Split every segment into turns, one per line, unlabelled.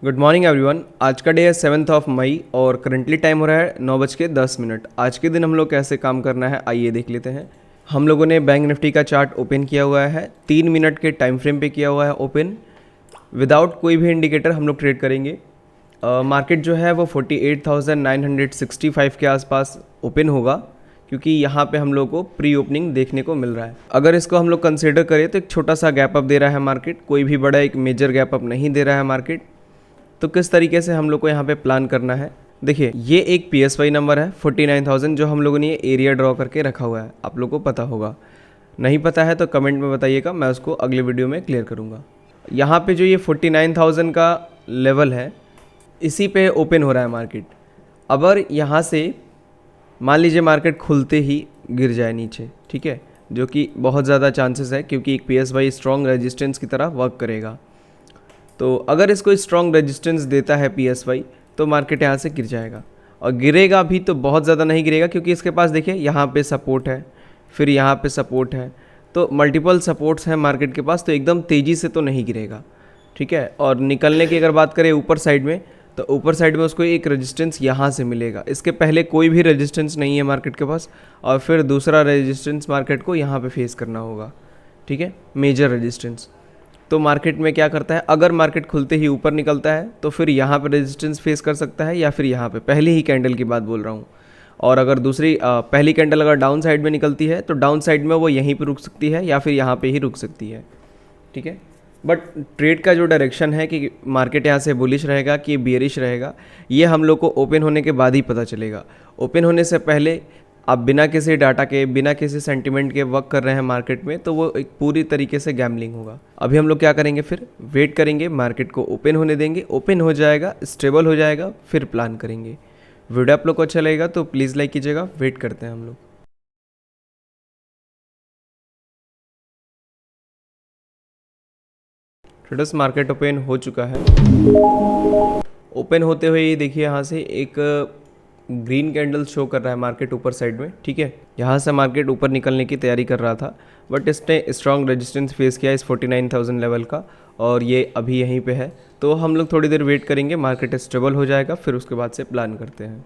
Good morning everyone. आज का day है 7 मई और करंटली टाइम हो रहा है 9:10। आज के दिन हम लोग कैसे काम करना है आइए देख लेते हैं। हम लोगों ने बैंक निफ्टी का चार्ट ओपन किया हुआ है, 3 मिनट के टाइम फ्रेम पे किया हुआ है ओपन। विदाउट कोई भी इंडिकेटर हम लोग ट्रेड करेंगे। मार्केट जो है वो 48,965 के आसपास ओपन होगा, क्योंकि यहाँ पे हम लोग को प्री ओपनिंग देखने को मिल रहा है। अगर इसको हम लोग कंसिडर करें तो एक छोटा सा गैप अप दे रहा है मार्केट, कोई भी बड़ा एक मेजर गैप अप नहीं दे रहा है मार्केट। तो किस तरीके से हम लोग को यहाँ पे प्लान करना है, देखिए ये एक PSY नंबर है 49,000 जो हम लोगों ने ये एरिया ड्रॉ करके रखा हुआ है। आप लोग को पता होगा, नहीं पता है तो कमेंट में बताइएगा, मैं उसको अगले वीडियो में क्लियर करूँगा। यहाँ पे जो ये 49,000 का लेवल है इसी पे ओपन हो रहा है मार्केट। अगर यहाँ से मान लीजिए मार्केट खुलते ही गिर जाए नीचे, ठीक है, जो कि बहुत ज़्यादा चांसेस है क्योंकि एक PSY स्ट्रॉन्ग रेजिस्टेंस की तरह वर्क करेगा। तो अगर इसको स्ट्रॉन्ग रेजिस्टेंस देता है PSY तो मार्केट यहाँ से गिर जाएगा, और गिरेगा भी तो बहुत ज़्यादा नहीं गिरेगा क्योंकि इसके पास देखिए यहाँ पे सपोर्ट है, फिर यहाँ पे सपोर्ट है, तो मल्टीपल सपोर्ट्स हैं मार्केट के पास, तो एकदम तेज़ी से तो नहीं गिरेगा, ठीक है। और निकलने की अगर बात करें ऊपर साइड में, तो ऊपर साइड में उसको एक रेजिस्टेंस यहाँ से मिलेगा। इसके पहले कोई भी रेजिस्टेंस नहीं है मार्केट के पास, और फिर दूसरा रेजिस्टेंस मार्केट को यहाँ पे फेस करना होगा, ठीक है, मेजर रेजिस्टेंस। तो मार्केट में क्या करता है, अगर मार्केट खुलते ही ऊपर निकलता है तो फिर यहाँ पे रेजिस्टेंस फेस कर सकता है, या फिर यहाँ पे पहले ही कैंडल की बात बोल रहा हूँ। और अगर दूसरी पहली कैंडल अगर डाउन साइड में निकलती है तो डाउन साइड में वो यहीं पे रुक सकती है या फिर यहाँ पे ही रुक सकती है, ठीक है। बट ट्रेड का जो डायरेक्शन है कि मार्केट यहाँ से बुलिश रहेगा कि बियरिश रहेगा, ये हम लोग को ओपन होने के बाद ही पता चलेगा। ओपन होने से पहले आप बिना किसी डाटा के, बिना किसी सेंटिमेंट के वर्क कर रहे हैं मार्केट में, तो वो एक पूरी तरीके से गैम्बलिंग होगा। अभी हम लोग क्या करेंगे, फिर वेट करेंगे, मार्केट को ओपन होने देंगे, ओपन हो जाएगा, स्टेबल हो जाएगा, फिर प्लान करेंगे। वीडियो आप लोग को अच्छा लगेगा तो प्लीज़ लाइक कीजिएगा। वेट करते हैं हम लोग। ट्रेडर्स मार्केट ओपन हो चुका है। ओपन होते हुए ये देखिए यहाँ से एक ग्रीन कैंडल शो कर रहा है मार्केट ऊपर साइड में, ठीक है। यहाँ से मार्केट ऊपर निकलने की तैयारी कर रहा था, बट इसने स्ट्रॉन्ग रेजिस्टेंस फेस किया इस 49,000 लेवल का, और ये अभी यहीं पे है। तो हम लोग थोड़ी देर वेट करेंगे, मार्केट स्टेबल हो जाएगा, फिर उसके बाद से प्लान करते हैं।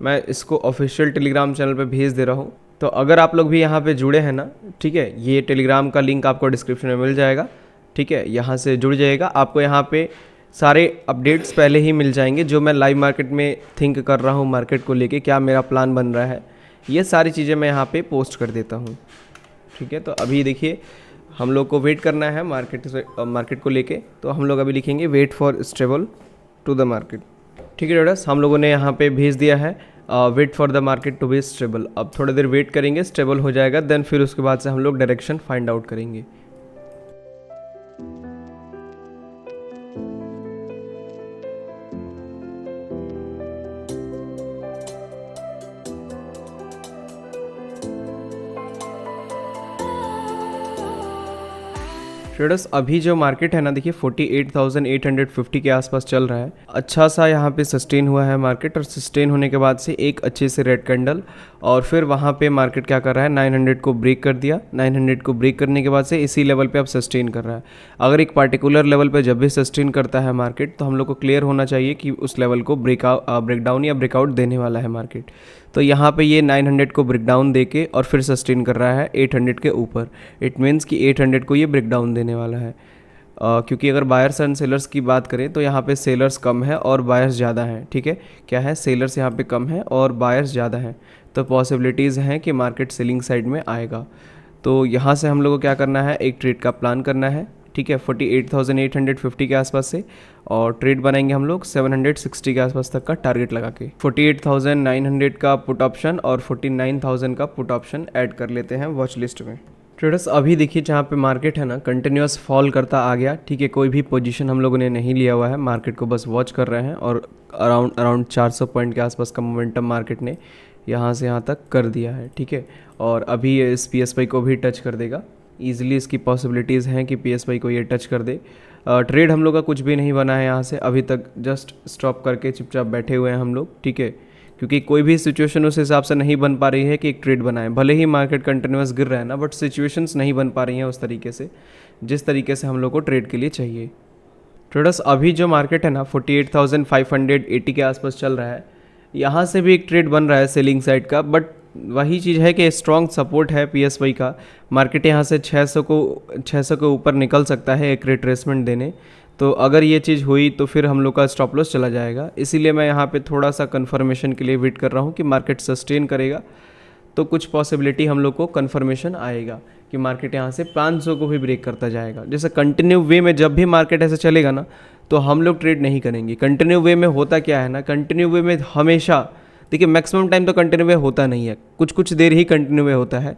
मैं इसको ऑफिशियल टेलीग्राम चैनल पे भेज दे रहा हूँ, तो अगर आप लोग भी यहाँ पे जुड़े हैं ना, ठीक है, ये टेलीग्राम का लिंक आपको डिस्क्रिप्शन में मिल जाएगा, ठीक है, यहाँ से जुड़ जाइएगा। आपको यहाँ पे सारे अपडेट्स पहले ही मिल जाएंगे, जो मैं लाइव मार्केट में थिंक कर रहा हूँ, मार्केट को लेके क्या मेरा प्लान बन रहा है, ये सारी चीज़ें मैं यहाँ पे पोस्ट कर देता हूँ, ठीक है। तो अभी देखिए हम लोग को वेट करना है मार्केट को लेके, तो हम लोग अभी लिखेंगे wait for stable to the market, ठीक है ट्रेडर्स। हम लोगों ने यहाँ पे भेज दिया है wait for the market to be stable. अब थोड़ी देर वेट करेंगे, स्टेबल हो जाएगा, देन फिर उसके बाद से हम लोग डायरेक्शन फाइंड आउट करेंगे। ट्रेडर्स अभी जो मार्केट है ना, देखिए 48,850 के आसपास चल रहा है। अच्छा सा यहाँ पे सस्टेन हुआ है मार्केट, और सस्टेन होने के बाद से एक अच्छे से रेड कैंडल, और फिर वहाँ पे मार्केट क्या कर रहा है, 900 को ब्रेक कर दिया। 900 को ब्रेक करने के बाद से इसी लेवल पे अब सस्टेन कर रहा है। अगर एक पार्टिकुलर लेवल पे जब भी सस्टेन करता है मार्केट, तो हम लोग को क्लियर होना चाहिए कि उस लेवल को ब्रेकडाउन या ब्रेकआउट देने वाला है मार्केट। तो यहाँ पे ये 900 को ब्रेकडाउन दे के और फिर सस्टेन कर रहा है 800 के ऊपर। इट मीन्स कि 800 को ये ब्रेकडाउन देने वाला है, क्योंकि अगर बायर्स एंड सेलर्स की बात करें तो यहाँ पे सेलर्स कम है और बायर्स ज़्यादा हैं, ठीक है। क्या है, सेलर्स यहाँ पे कम है और बायर्स ज़्यादा हैं, तो पॉसिबिलिटीज़ हैं कि मार्केट सेलिंग साइड में आएगा। तो यहाँ से हम लोग को क्या करना है, एक ट्रेड का प्लान करना है, ठीक है, 48,850 के आसपास से, और ट्रेड बनाएंगे हम लोग 760 के आसपास तक का टारगेट लगा के। 48,900 का पुट ऑप्शन और 49,000 का पुट ऑप्शन ऐड कर लेते हैं वॉच लिस्ट में। ट्रेडर्स अभी देखिए जहाँ पे मार्केट है ना, कंटिन्यूस फॉल करता आ गया, ठीक है, कोई भी पोजीशन हम लोगों ने नहीं लिया हुआ है, मार्केट को बस वॉच कर रहे हैं, और अराउंड 400 पॉइंट के आसपास का मोमेंटम मार्केट ने यहाँ से यहाँ तक कर दिया है, ठीक है। और अभी ये इस PSY को भी टच कर देगा ईजिली, इसकी पॉसिबिलिटीज़ हैं कि PSY को ये टच कर दे। ट्रेड हम लोग का कुछ भी नहीं बना है यहाँ से अभी तक, जस्ट स्टॉप करके चुपचाप बैठे हुए हैं हम लोग, ठीक है, क्योंकि कोई भी सिचुएशन उस हिसाब से नहीं बन पा रही है कि एक ट्रेड बनाए। भले ही मार्केट कंटिन्यूस गिर रहा है ना, बट सिचुएशंस नहीं बन पा रही हैं उस तरीके से जिस तरीके से हम लोग को ट्रेड के लिए चाहिए। ट्रेडर्स अभी जो मार्केट है ना 48,580 के आसपास चल रहा है। यहाँ से भी एक ट्रेड बन रहा है सेलिंग साइड का, बट वही चीज़ है कि स्ट्रॉन्ग सपोर्ट है पीएसवाई का। मार्केट यहाँ से 600 के ऊपर निकल सकता है एक रिट्रेसमेंट देने। तो अगर ये चीज़ हुई तो फिर हम लोग का स्टॉप लॉस चला जाएगा। इसीलिए मैं यहाँ पे थोड़ा सा कंफर्मेशन के लिए वेट कर रहा हूँ कि मार्केट सस्टेन करेगा तो कुछ पॉसिबिलिटी हम लोग को कंफर्मेशन आएगा कि मार्केट यहाँ से 500 को भी ब्रेक करता जाएगा। जैसे कंटिन्यू वे में जब भी मार्केट ऐसे चलेगा ना तो हम लोग ट्रेड नहीं करेंगे। कंटिन्यू वे में होता क्या है ना, कंटिन्यू वे में हमेशा देखिए मैक्सिमम टाइम तो कंटिन्यू वे होता नहीं है, कुछ कुछ देर ही कंटिन्यू वे होता है।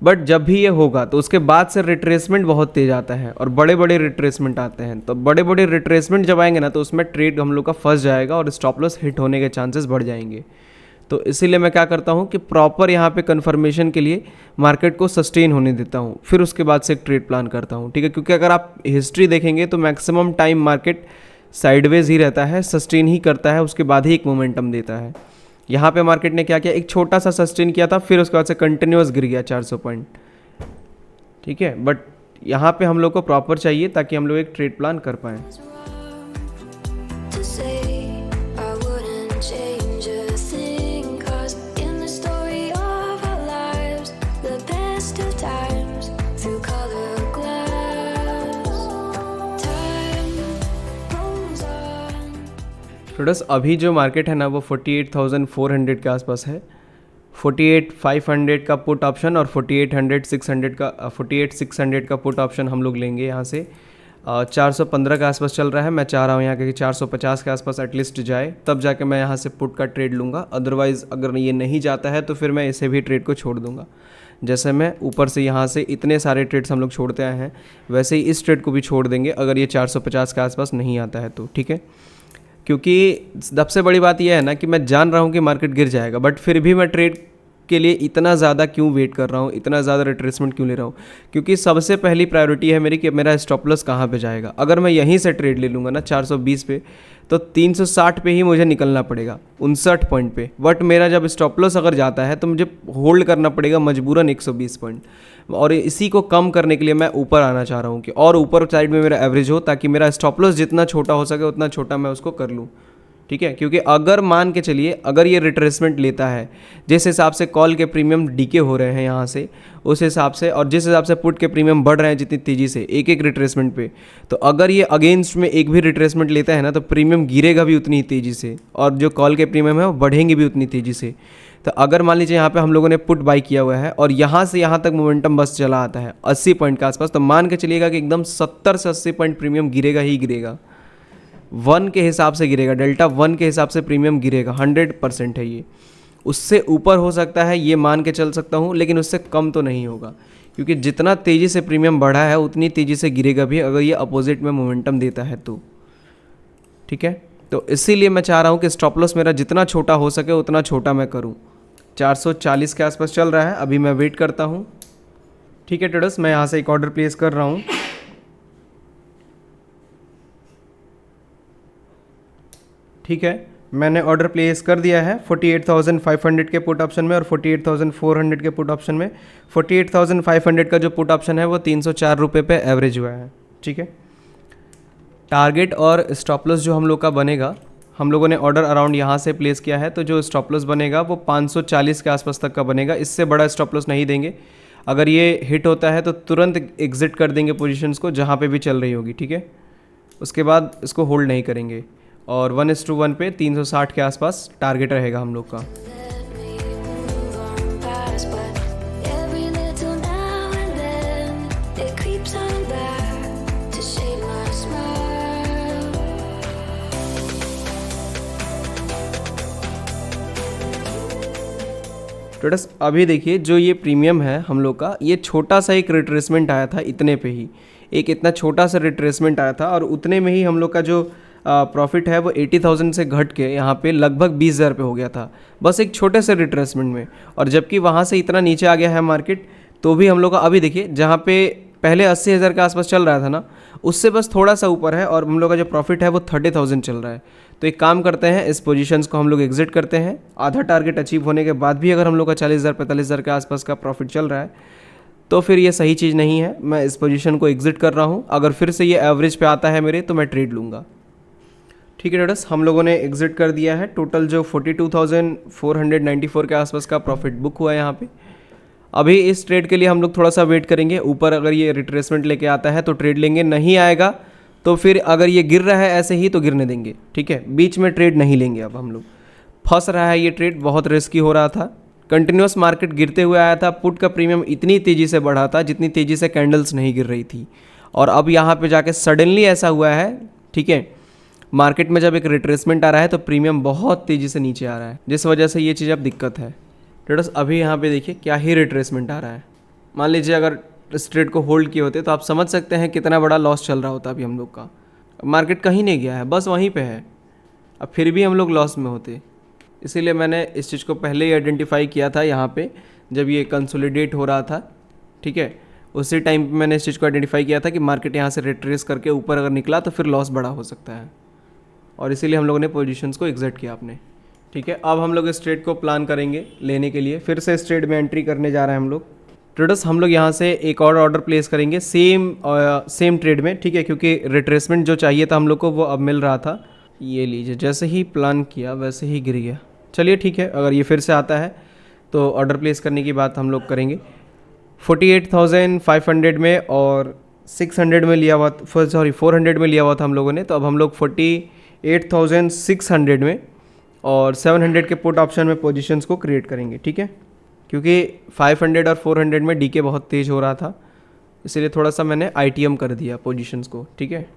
बट जब भी ये होगा तो उसके बाद से रिट्रेसमेंट बहुत तेज आता है और बड़े बड़े रिट्रेसमेंट आते हैं। तो बड़े बड़े रिट्रेसमेंट जब आएंगे ना तो उसमें ट्रेड हम लोग का फंस जाएगा और स्टॉप लॉस हिट होने के चांसेस बढ़ जाएंगे। तो इसीलिए मैं क्या करता हूँ कि प्रॉपर यहाँ पे कंफर्मेशन के लिए मार्केट को सस्टेन होने देता हूँ, फिर उसके बाद से एक ट्रेड प्लान करता हूँ, ठीक है। क्योंकि अगर आप हिस्ट्री देखेंगे तो मैक्सिमम टाइम मार्केट साइडवेज ही रहता है, सस्टेन ही करता है, उसके बाद ही एक मोमेंटम देता है। यहाँ पे मार्केट ने क्या किया, एक छोटा सा सस्टेन किया था, फिर उसके बाद से कंटिन्यूअस गिर गया 400 पॉइंट, ठीक है। बट यहाँ पे हम लोग को प्रॉपर चाहिए ताकि हम लोग एक ट्रेड प्लान कर पाएँ। ट्रेडर्स अभी जो मार्केट है ना वो 48,400 के आसपास है। 48,500 का पुट ऑप्शन और 48,600 का पुट ऑप्शन हम लोग लेंगे यहाँ से। 415 के आसपास चल रहा है, मैं चाह रहा हूँ यहाँ के 450 के आसपास एटलीस्ट जाए, तब जाके मैं यहाँ से पुट का ट्रेड लूँगा। अदरवाइज़ अगर ये नहीं जाता है तो फिर मैं इसे भी ट्रेड को छोड़ दूँगा। जैसे मैं ऊपर से यहाँ से इतने सारे ट्रेड्स हम लोग छोड़ते आए हैं, वैसे ही इस ट्रेड को भी छोड़ देंगे अगर ये 450 के आसपास नहीं आता है तो, ठीक है। क्योंकि सबसे बड़ी बात यह है ना कि मैं जान रहा हूँ कि मार्केट गिर जाएगा, बट फिर भी मैं ट्रेड के लिए इतना ज़्यादा क्यों वेट कर रहा हूँ, इतना ज़्यादा रिट्रेसमेंट क्यों ले रहा हूँ। क्योंकि सबसे पहली प्रायोरिटी है मेरी कि मेरा स्टॉप लॉस कहाँ पे जाएगा। अगर मैं यहीं से ट्रेड ले लूँगा ना 420 पे, तो 360 पे ही मुझे निकलना पड़ेगा, 59 पॉइंट पे। बट मेरा जब स्टॉप लॉस अगर जाता है तो मुझे होल्ड करना पड़ेगा मजबूरन 120 पॉइंट, और इसी को कम करने के लिए मैं ऊपर आना चाह रहा हूँ कि और ऊपर साइड में मेरा एवरेज हो, ताकि मेरा स्टॉप लॉस जितना छोटा हो सके उतना छोटा मैं उसको कर लूँ, ठीक है। क्योंकि अगर मान के चलिए अगर ये रिट्रेसमेंट लेता है, जिस हिसाब से कॉल के प्रीमियम डीके हो रहे हैं यहाँ से, उस हिसाब से, और जिस हिसाब से पुट के प्रीमियम बढ़ रहे हैं जितनी तेज़ी से एक एक रिट्रेसमेंट पे, तो अगर ये अगेंस्ट में एक भी रिट्रेसमेंट लेता है ना तो प्रीमियम गिरेगा भी उतनी तेज़ी से, और जो कॉल के प्रीमियम है वो बढ़ेंगे भी उतनी तेज़ी से। तो अगर मान लीजिए यहाँ पे हम लोगों ने पुट बाई किया हुआ है और यहाँ से यहाँ तक मोमेंटम बस चला आता है 80 पॉइंट के आसपास, तो मान के चलिएगा कि एकदम 70 से 80 पॉइंट प्रीमियम गिरेगा ही गिरेगा। 1 के हिसाब से गिरेगा, डेल्टा 1 के हिसाब से प्रीमियम गिरेगा, 100% है ये। उससे ऊपर हो सकता है ये मान के चल सकता हूँ, लेकिन उससे कम तो नहीं होगा, क्योंकि जितना तेज़ी से प्रीमियम बढ़ा है उतनी तेज़ी से गिरेगा भी अगर ये अपोजिट में मोमेंटम देता है तो, ठीक है। तो इसीलिए मैं चाह रहा हूँ कि स्टॉप लॉस मेरा जितना छोटा हो सके उतना छोटा मैं करूँ। 440 के आसपास चल रहा है, अभी मैं वेट करता हूँ, ठीक है। ट्रेडर्स मैं यहाँ से एक ऑर्डर प्लेस कर रहा हूँ, ठीक है। मैंने ऑर्डर प्लेस कर दिया है 48,500 के पुट ऑप्शन में और 48,400 के पुट ऑप्शन में। 48,500 का जो पुट ऑप्शन है वो 304 रुपये पे एवरेज हुआ है, ठीक है। टारगेट और स्टॉप लॉस जो हम लोग का बनेगा, हम लोगों ने ऑर्डर अराउंड यहाँ से प्लेस किया है, तो जो स्टॉप लॉस बनेगा वो 540 के आसपास तक का बनेगा। इससे बड़ा स्टॉप लॉस नहीं देंगे। अगर ये हिट होता है तो तुरंत एग्जिट कर देंगे पोजीशंस को जहाँ पे भी चल रही होगी, ठीक है। उसके बाद इसको होल्ड नहीं करेंगे, और 1:1 पे 360 के आसपास टारगेट रहेगा हम लोग का। ट्रेडर्स अभी देखिए जो ये प्रीमियम है हम लोग का, ये छोटा सा एक रिट्रेसमेंट आया था, इतने पे ही एक इतना छोटा सा रिट्रेसमेंट आया था, और उतने में ही हम लोग का जो प्रॉफिट है वो 80,000 से घट के यहाँ पे लगभग 20,000 पे हो गया था, बस एक छोटे से रिट्रेसमेंट में। और जबकि वहाँ से इतना नीचे आ गया है मार्केट, तो भी हम लोग का अभी देखिए जहाँ पे पहले 80,000 के आसपास चल रहा था ना, उससे बस थोड़ा सा ऊपर है, और हम लोग का जो प्रॉफिट है वो 30,000 चल रहा है। तो एक काम करते हैं, इस पोजीशंस को हम लोग एग्जिट करते हैं। आधा टारगेट अचीव होने के बाद भी अगर हम लोग का 40,000 45,000 के आसपास का प्रॉफिट चल रहा है तो फिर ये सही चीज़ नहीं है, मैं इस पोजीशन को एग्जिट कर रहा हूँ। अगर फिर से ये एवरेज पे आता है मेरे तो मैं ट्रेड लूँगा। ठीक है ट्रेडर्स, हम लोगों ने एग्जिट कर दिया है। टोटल जो 42,494 के आसपास का प्रॉफिट बुक हुआ है यहाँ पे। अभी इस ट्रेड के लिए हम लोग थोड़ा सा वेट करेंगे, ऊपर अगर ये रिट्रेसमेंट लेके आता है तो ट्रेड लेंगे, नहीं आएगा तो फिर अगर ये गिर रहा है ऐसे ही तो गिरने देंगे। ठीक है, बीच में ट्रेड नहीं लेंगे। अब हम लोग फंस रहा है ये ट्रेड, बहुत रिस्की हो रहा था, कंटिन्यूस मार्केट गिरते हुए आया था, पुट का प्रीमियम इतनी तेज़ी से बढ़ा था जितनी तेज़ी से कैंडल्स नहीं गिर रही थी, और अब यहाँ पे जाके सडनली ऐसा हुआ है। ठीक है, मार्केट में जब एक रिट्रेसमेंट आ रहा है तो प्रीमियम बहुत तेज़ी से नीचे आ रहा है, जिस वजह से ये चीज़ अब दिक्कत है। ट्रेडर्स अभी यहाँ पे देखिए क्या ही रिट्रेसमेंट आ रहा है। मान लीजिए अगर इस ट्रेड को होल्ड किए होते तो आप समझ सकते हैं कितना बड़ा लॉस चल रहा होता अभी हम लोग का। मार्केट कहीं नहीं गया है, बस वहीं पे है, अब फिर भी हम लोग लॉस में होते। इसीलिए मैंने इस चीज़ को पहले ही आइडेंटिफाई किया था यहाँ पे जब ये कंसोलिडेट हो रहा था। ठीक है, उसी टाइम पे मैंने इस चीज़ को आइडेंटिफाई किया था कि मार्केट यहाँ से रिट्रेस करके ऊपर अगर निकला तो फिर लॉस बड़ा हो सकता है, और इसीलिए हम लोगों ने पोजीशंस को एग्जिट किया आपने। ठीक है, अब हम लोग इस ट्रेड को प्लान करेंगे लेने के लिए। फिर से इस ट्रेड में एंट्री करने जा रहे हैं हम लोग। ट्रेडर्स हम लोग यहाँ से एक और ऑर्डर प्लेस करेंगे सेम ट्रेड में। ठीक है, क्योंकि रिट्रेसमेंट जो चाहिए था हम लोग को वो अब मिल रहा था। ये लीजिए, जैसे ही प्लान किया वैसे ही गिर गया। चलिए ठीक है, अगर ये फिर से आता है तो ऑर्डर प्लेस करने की बात हम लोग करेंगे। 48,500 में और 600 में लिया हुआ, 400 में लिया हुआ था हम लोगों ने, तो अब हम लोग 48,600 में और 700 के पुट ऑप्शन में पोजीशंस को क्रिएट करेंगे। ठीक है, क्योंकि 500 और 400 में डीके बहुत तेज़ हो रहा था, इसीलिए थोड़ा सा मैंने ITM कर दिया पोजीशंस को। ठीक है,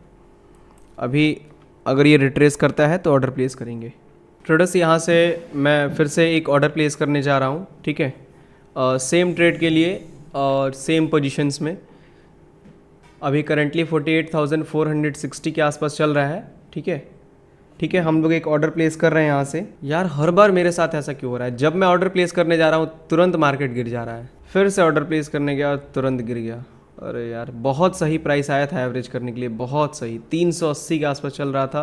अभी अगर ये रिट्रेस करता है तो ऑर्डर प्लेस करेंगे। ट्रेडर्स यहाँ से मैं फिर से एक ऑर्डर प्लेस करने जा रहा हूँ। ठीक है, सेम ट्रेड के लिए और सेम पोजीशंस में। अभी करंटली 48,460 के आसपास चल रहा है। ठीक है, ठीक है, हम लोग एक ऑर्डर प्लेस कर रहे हैं यहाँ से। यार हर बार मेरे साथ ऐसा क्यों हो रहा है, जब मैं ऑर्डर प्लेस करने जा रहा हूँ तुरंत मार्केट गिर जा रहा है। फिर से ऑर्डर प्लेस करने गया और तुरंत गिर गया। अरे यार, बहुत सही प्राइस आया था एवरेज करने के लिए, बहुत सही, 380 के आसपास चल रहा था।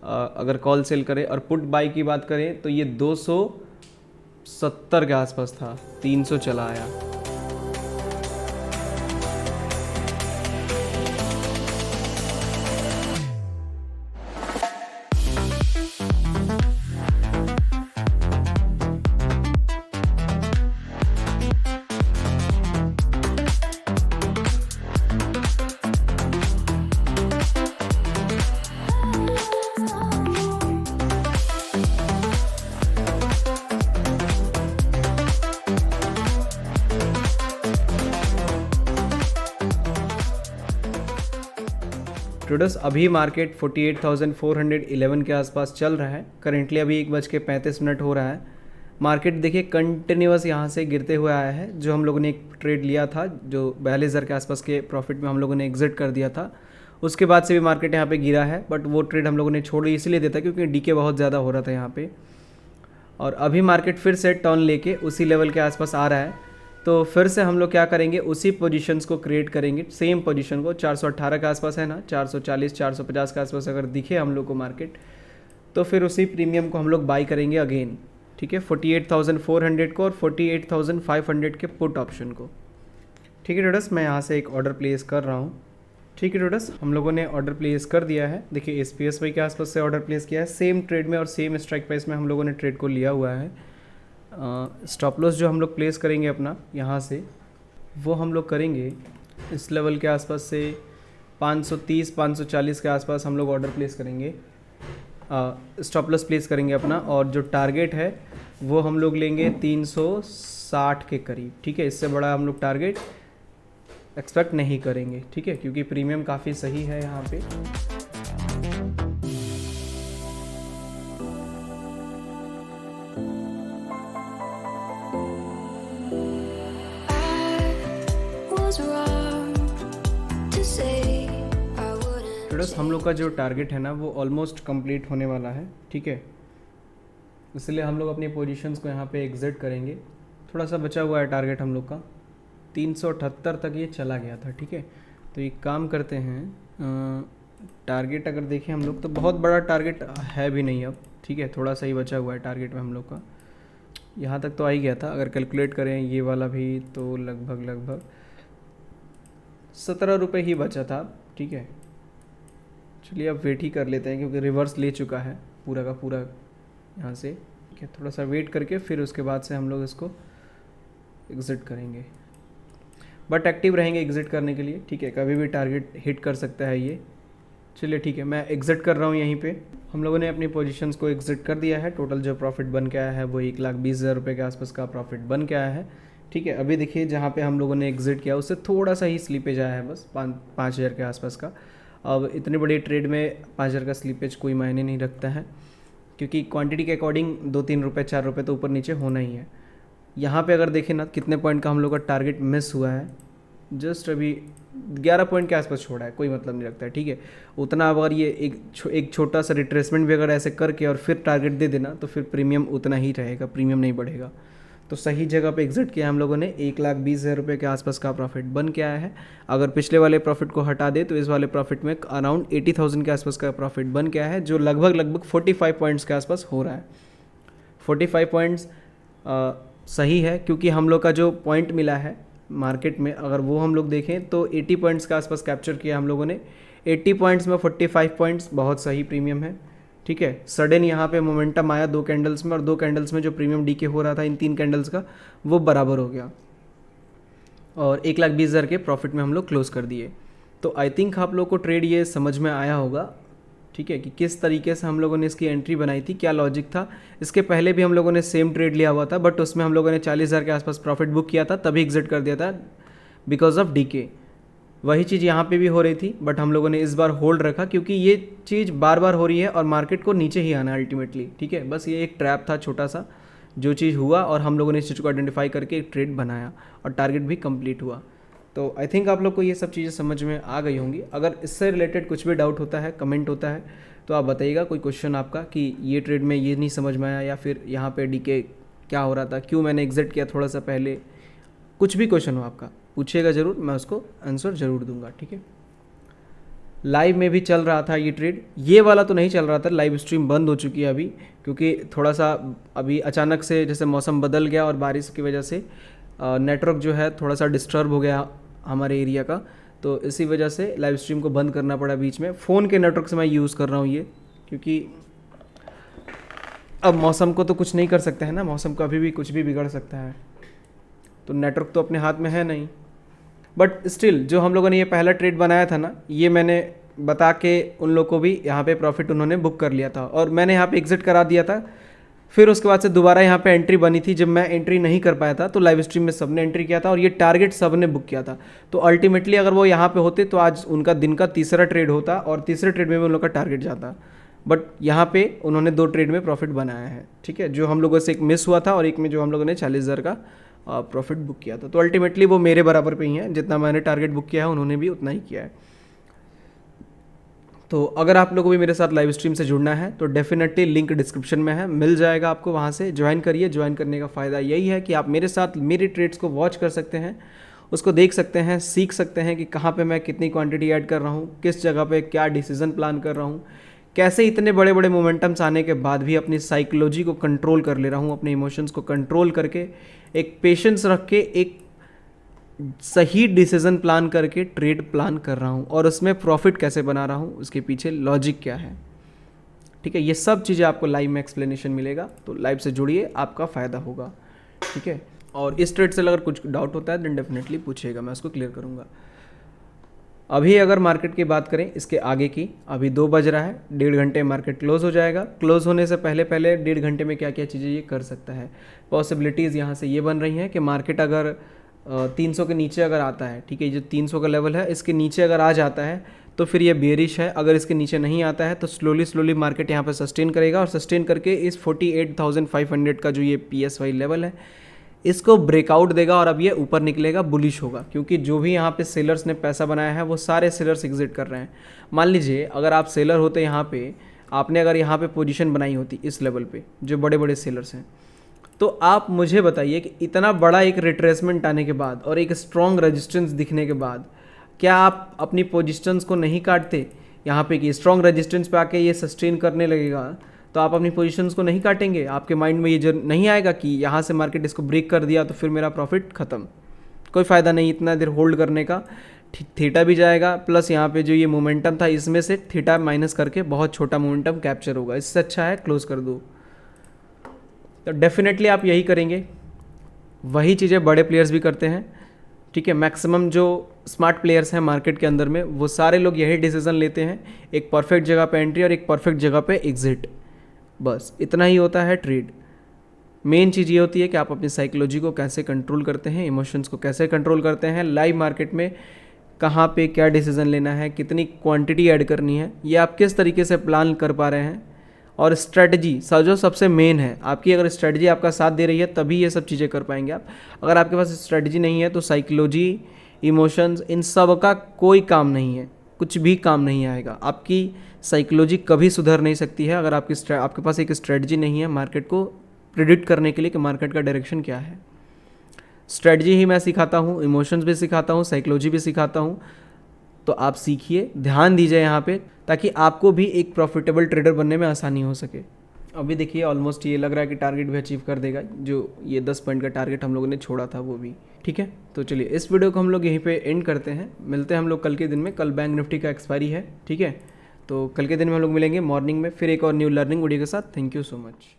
अगर कॉल सेल करें और पुट बाई की बात करें तो ये 270 के आसपास था, 300 चला आया। ट्रेडर्स अभी मार्केट 48,411 के आसपास चल रहा है। करेंटली अभी 1:35 हो रहा है। मार्केट देखिए कंटिन्यूस यहाँ से गिरते हुए आया है। जो हम लोगों ने एक ट्रेड लिया था जो 42,000 के आसपास के प्रॉफिट में हम लोगों ने एग्जिट कर दिया था, उसके बाद से भी मार्केट यहाँ पे गिरा है, बट वो ट्रेड हम लोगों ने छोड़ इसलिए दिया था क्योंकि डीके बहुत ज़्यादा हो रहा था यहाँ पे। और अभी मार्केट फिर से टर्न लेके उसी लेवल के आसपास आ रहा है, तो फिर से हम लोग क्या करेंगे, उसी पोजीशंस को क्रिएट करेंगे। सेम पोजीशन को 418 के आसपास है ना, 440 450 के आसपास अगर दिखे हम लोग को मार्केट, तो फिर उसी प्रीमियम को हम लोग बाई करेंगे अगेन। ठीक है, 48,400 को और 48,500 के पुट ऑप्शन को। ठीक है ट्रेडर्स, मैं यहाँ से एक ऑर्डर प्लेस कर रहा हूँ। ठीक है ट्रेडर्स, हम लोगों ने ऑर्डर प्लेस कर दिया है। देखिए SPSY के आसपास से ऑर्डर प्लेस किया है, सेम ट्रेड में और सेम स्ट्राइक प्राइस में हम लोगों ने ट्रेड को लिया हुआ है। स्टॉप लॉस जो हम लोग प्लेस करेंगे अपना यहाँ से, वो हम लोग करेंगे इस लेवल के आसपास से 530 540 के आसपास हम लोग ऑर्डर प्लेस करेंगे, स्टॉप लॉस प्लेस करेंगे अपना। और जो टारगेट है वो हम लोग लेंगे 360 के करीब। ठीक है, इससे बड़ा हम लोग टारगेट एक्सपेक्ट नहीं करेंगे। ठीक है, क्योंकि प्रीमियम काफ़ी सही है यहाँ पे। ट्रेडर्स हम लोग का जो टारगेट है ना वो ऑलमोस्ट कंप्लीट होने वाला है। ठीक है, इसलिए हम लोग अपनी पोजीशंस को यहाँ पे एग्जिट करेंगे। थोड़ा सा बचा हुआ है टारगेट हम लोग का, 378 तक ये चला गया था। ठीक है, तो एक काम करते हैं, टारगेट अगर देखें हम लोग तो बहुत बड़ा टारगेट है भी नहीं अब। ठीक है, थोड़ा सा ही बचा हुआ है टारगेट में हम लोग का, यहाँ तक तो आ ही गया था। अगर कैलकुलेट करें ये वाला भी तो लगभग 17 रुपये ही बचा था। ठीक है, चलिए अब वेट ही कर लेते हैं क्योंकि रिवर्स ले चुका है पूरा का पूरा यहाँ से। ठीक है, थोड़ा सा वेट करके फिर उसके बाद से हम लोग इसको एग्ज़िट करेंगे, बट एक्टिव रहेंगे एग्ज़िट करने के लिए। ठीक है, कभी भी टारगेट हिट कर सकता है ये। चलिए ठीक है, मैं एग्ज़िट कर रहा हूँ यहीं पे। हम लोगों ने अपनी पोजीशंस को एग्ज़िट कर दिया है। टोटल जो प्रॉफिट बन के आया है वो 1,20,000 रुपये के आसपास का प्रॉफिट बन के आया है। ठीक है, अभी देखिए जहाँ पे हम लोगों ने एग्ज़िट किया उससे थोड़ा सा ही स्लीपेज आया है, बस 5,000 के आसपास का। अब इतनी बड़ी ट्रेड में 5,000 का स्लीपेज कोई मायने नहीं रखता है, क्योंकि क्वांटिटी के अकॉर्डिंग 2-3 रुपये 4 रुपये तो ऊपर नीचे होना ही है। यहाँ पे अगर देखें ना कितने पॉइंट का हम लोग का टारगेट मिस हुआ है, जस्ट अभी 11 पॉइंट के आसपास छोड़ा है, कोई मतलब नहीं रखता है। ठीक है, उतना अगर ये एक छोटा सा रिट्रेसमेंट भी अगर ऐसे करके और फिर टारगेट दे देना तो फिर प्रीमियम उतना ही रहेगा, प्रीमियम नहीं बढ़ेगा। तो सही जगह पे एग्जिट किया हम लोगों ने। 1,20,000 रुपये के आसपास का प्रॉफिट बन के आया है। अगर पिछले वाले प्रॉफिट को हटा दे तो इस वाले प्रॉफिट में अराउंड 80,000 के आसपास का प्रॉफिट बन के आया है, जो लगभग 45 पॉइंट्स के आसपास हो रहा है। 45 पॉइंट्स सही है, क्योंकि हम लोग का जो पॉइंट मिला है मार्केट में अगर वो हम लोग देखें तो 80 पॉइंट्स के आसपास कैप्चर किया हम लोगों ने। 80 पॉइंट्स में 45 पॉइंट्स बहुत सही प्रीमियम है। ठीक है, सडन यहाँ पे मोमेंटम आया 2 कैंडल्स में, और 2 कैंडल्स में जो प्रीमियम डीके हो रहा था इन 3 कैंडल्स का वो बराबर हो गया, और 1,20,000 के प्रॉफिट में हम लोग क्लोज कर दिए। तो आई थिंक आप लोग को ट्रेड ये समझ में आया होगा। ठीक है, कि किस तरीके से हम लोगों ने इसकी एंट्री बनाई थी, क्या लॉजिक था। इसके पहले भी हम लोगों ने सेम ट्रेड लिया हुआ था, बट उसमें हम लोगों ने 40,000 के आसपास प्रॉफिट बुक किया था, तभी एग्जिट कर दिया था बिकॉज ऑफ डीके। वही चीज़ यहाँ पे भी हो रही थी, बट हम लोगों ने इस बार होल्ड रखा क्योंकि ये चीज़ बार बार हो रही है और मार्केट को नीचे ही आना है अल्टीमेटली। ठीक है, बस ये एक ट्रैप था छोटा सा, जो चीज़ हुआ और हम लोगों ने इस चीज़ को आइडेंटिफाई करके एक ट्रेड बनाया और टारगेट भी कंप्लीट हुआ। तो आई थिंक आप लोग को ये सब चीज़ें समझ में आ गई होंगी। अगर इससे रिलेटेड कुछ भी डाउट होता है, कमेंट होता है, तो आप बताइएगा कोई क्वेश्चन आपका कि ये ट्रेड में ये नहीं समझ में आया, या फिर यहाँ पे डीके क्या हो रहा था, क्यों मैंने एग्जिट किया थोड़ा सा पहले। कुछ भी क्वेश्चन हो आपका पूछिएगा ज़रूर, मैं उसको आंसर ज़रूर दूंगा। ठीक है, लाइव में भी चल रहा था ये ट्रेड, ये वाला तो नहीं चल रहा था, लाइव स्ट्रीम बंद हो चुकी है अभी, क्योंकि थोड़ा सा अभी अचानक से जैसे मौसम बदल गया और बारिश की वजह से नेटवर्क जो है थोड़ा सा डिस्टर्ब हो गया हमारे एरिया का, तो इसी वजह से लाइव स्ट्रीम को बंद करना पड़ा बीच में। फ़ोन के नेटवर्क से मैं यूज़ कर रहा हूँ ये, क्योंकि अब मौसम को तो कुछ नहीं कर सकते हैं ना, मौसम कभी भी कुछ भी बिगड़ सकता है, तो नेटवर्क तो अपने हाथ में है नहीं। बट स्टिल जो हम लोगों ने ये पहला ट्रेड बनाया था ना, ये मैंने बता के उन लोग को भी यहाँ पे प्रॉफिट उन्होंने बुक कर लिया था, और मैंने यहाँ पे एग्जिट करा दिया था। फिर उसके बाद से दोबारा यहाँ पे एंट्री बनी थी, जब मैं एंट्री नहीं कर पाया था तो लाइव स्ट्रीम में सबने एंट्री किया था और ये टारगेट सबने बुक किया था। तो अल्टीमेटली अगर वो यहाँ पे होते तो आज उनका दिन का तीसरा ट्रेड होता और तीसरे ट्रेड में भी उन लोग का टारगेट जाता, बट यहाँ पे उन्होंने 2 ट्रेड में प्रॉफिट बनाया है। ठीक है, जो हम लोगों से एक मिस हुआ था और एक में जो हम लोगों ने 40,000 का प्रॉफिट बुक किया था। तो अल्टीमेटली वो मेरे बराबर पे ही है, जितना मैंने टारगेट बुक किया है उन्होंने भी उतना ही किया है। तो अगर आप लोगों को भी मेरे साथ लाइव स्ट्रीम से जुड़ना है तो डेफिनेटली लिंक डिस्क्रिप्शन में है, मिल जाएगा आपको, वहाँ से ज्वाइन करिए। ज्वाइन करने का फ़ायदा यही है कि आप मेरे साथ मेरे ट्रेड्स को वॉच कर सकते हैं, उसको देख सकते हैं, सीख सकते हैं कि कहाँ पे मैं कितनी क्वांटिटी ऐड कर रहा हूँ, किस जगह पे क्या डिसीजन प्लान कर रहा हूँ, कैसे इतने बड़े बड़े मोमेंटम्स आने के बाद भी अपनी साइकोलॉजी को कंट्रोल कर ले रहा हूँ, अपने इमोशंस को कंट्रोल करके एक पेशेंस रख के एक सही डिसीजन प्लान करके ट्रेड प्लान कर रहा हूँ, और उसमें प्रॉफिट कैसे बना रहा हूँ, उसके पीछे लॉजिक क्या है। ठीक है, ये सब चीज़ें आपको लाइव में एक्सप्लेनेशन मिलेगा, तो लाइव से जुड़िए, आपका फ़ायदा होगा। ठीक है, और इस ट्रेड से अगर कुछ डाउट होता है देन डेफिनेटली पूछिएगा, मैं उसको क्लियर करूँगा। अभी अगर मार्केट की बात करें इसके आगे की, अभी 2 बज रहा है, 1.5 घंटे मार्केट क्लोज हो जाएगा। क्लोज होने से पहले पहले 1.5 घंटे में क्या क्या चीज़ें ये कर सकता है। पॉसिबिलिटीज़ यहाँ से ये बन रही हैं कि मार्केट अगर 300 के नीचे अगर आता है, ठीक है, जो 300 का लेवल है इसके नीचे अगर आ जाता है तो फिर ये बेरिश है। अगर इसके नीचे नहीं आता है तो स्लोली मार्केट यहाँ पर सस्टेन करेगा, और सस्टेन करके इस 48,500 का जो ये PSY लेवल है इसको ब्रेकआउट देगा, और अब ये ऊपर निकलेगा, बुलिश होगा, क्योंकि जो भी यहाँ पे सेलर्स ने पैसा बनाया है वो सारे सेलर्स एग्जिट कर रहे हैं। मान लीजिए अगर आप सेलर होते यहाँ पे, आपने अगर यहाँ पे पोजीशन बनाई होती इस लेवल पे, जो बड़े बड़े सेलर्स हैं, तो आप मुझे बताइए कि इतना बड़ा एक रिट्रेसमेंट आने के बाद और एक स्ट्रॉन्ग रेजिस्टेंस दिखने के बाद क्या आप अपनी पोजीशंस को नहीं काटते यहाँ पे कि स्ट्रॉन्ग रेजिस्टेंस पे आके ये सस्टेन करने लगेगा, तो आप अपनी पोजीशंस को नहीं काटेंगे। आपके माइंड में ये जो नहीं आएगा कि यहाँ से मार्केट इसको ब्रेक कर दिया तो फिर मेरा प्रॉफिट ख़त्म, कोई फ़ायदा नहीं इतना देर होल्ड करने का। थीटा भी जाएगा, प्लस यहाँ पे जो ये मोमेंटम था इसमें से थीटा माइनस करके बहुत छोटा मोमेंटम कैप्चर होगा। इससे अच्छा है क्लोज कर दो। तो डेफिनेटली आप यही करेंगे, वही चीज़ें बड़े प्लेयर्स भी करते हैं, ठीक है। मैक्सिमम जो स्मार्ट प्लेयर्स हैं मार्केट के अंदर में, वो सारे लोग यही डिसीजन लेते हैं, एक परफेक्ट जगह पे एंट्री और एक परफेक्ट जगह पे एग्जिट, बस इतना ही होता है ट्रेड। मेन चीज़ ये होती है कि आप अपनी साइकोलॉजी को कैसे कंट्रोल करते हैं, इमोशंस को कैसे कंट्रोल करते हैं, लाइव मार्केट में कहाँ पे क्या डिसीजन लेना है, कितनी क्वांटिटी ऐड करनी है, ये आप किस तरीके से प्लान कर पा रहे हैं। और स्ट्रेटजी जो सबसे मेन है आपकी, अगर स्ट्रेटजी आपका साथ दे रही है तभी ये सब चीज़ें कर पाएंगे आप। अगर आपके पास स्ट्रेटजी नहीं है तो साइकोलॉजी, इमोशंस, इन सब का कोई काम नहीं है, कुछ भी काम नहीं आएगा। आपकी साइकोलॉजी कभी सुधर नहीं सकती है अगर आपके पास एक स्ट्रेटजी नहीं है मार्केट को प्रिडिक्ट करने के लिए कि मार्केट का डायरेक्शन क्या है। स्ट्रेटजी ही मैं सिखाता हूँ, इमोशंस भी सिखाता हूँ, साइकोलॉजी भी सिखाता हूँ। तो आप सीखिए, ध्यान दीजिए यहाँ पे, ताकि आपको भी एक प्रॉफिटेबल ट्रेडर बनने में आसानी हो सके। अभी देखिए ऑलमोस्ट ये लग रहा है कि टारगेट भी अचीव कर देगा, जो ये 10 पॉइंट का टारगेट हम लोगों ने छोड़ा था वो भी, ठीक है। तो चलिए इस वीडियो को हम लोग यहीं पे एंड करते हैं, मिलते हैं हम लोग कल के दिन में। कल बैंक निफ्टी का एक्सपायरी है, ठीक है। तो कल के दिन में हम लोग मिलेंगे मॉर्निंग में फिर एक और न्यू लर्निंग वीडियो के साथ। Thank you so much.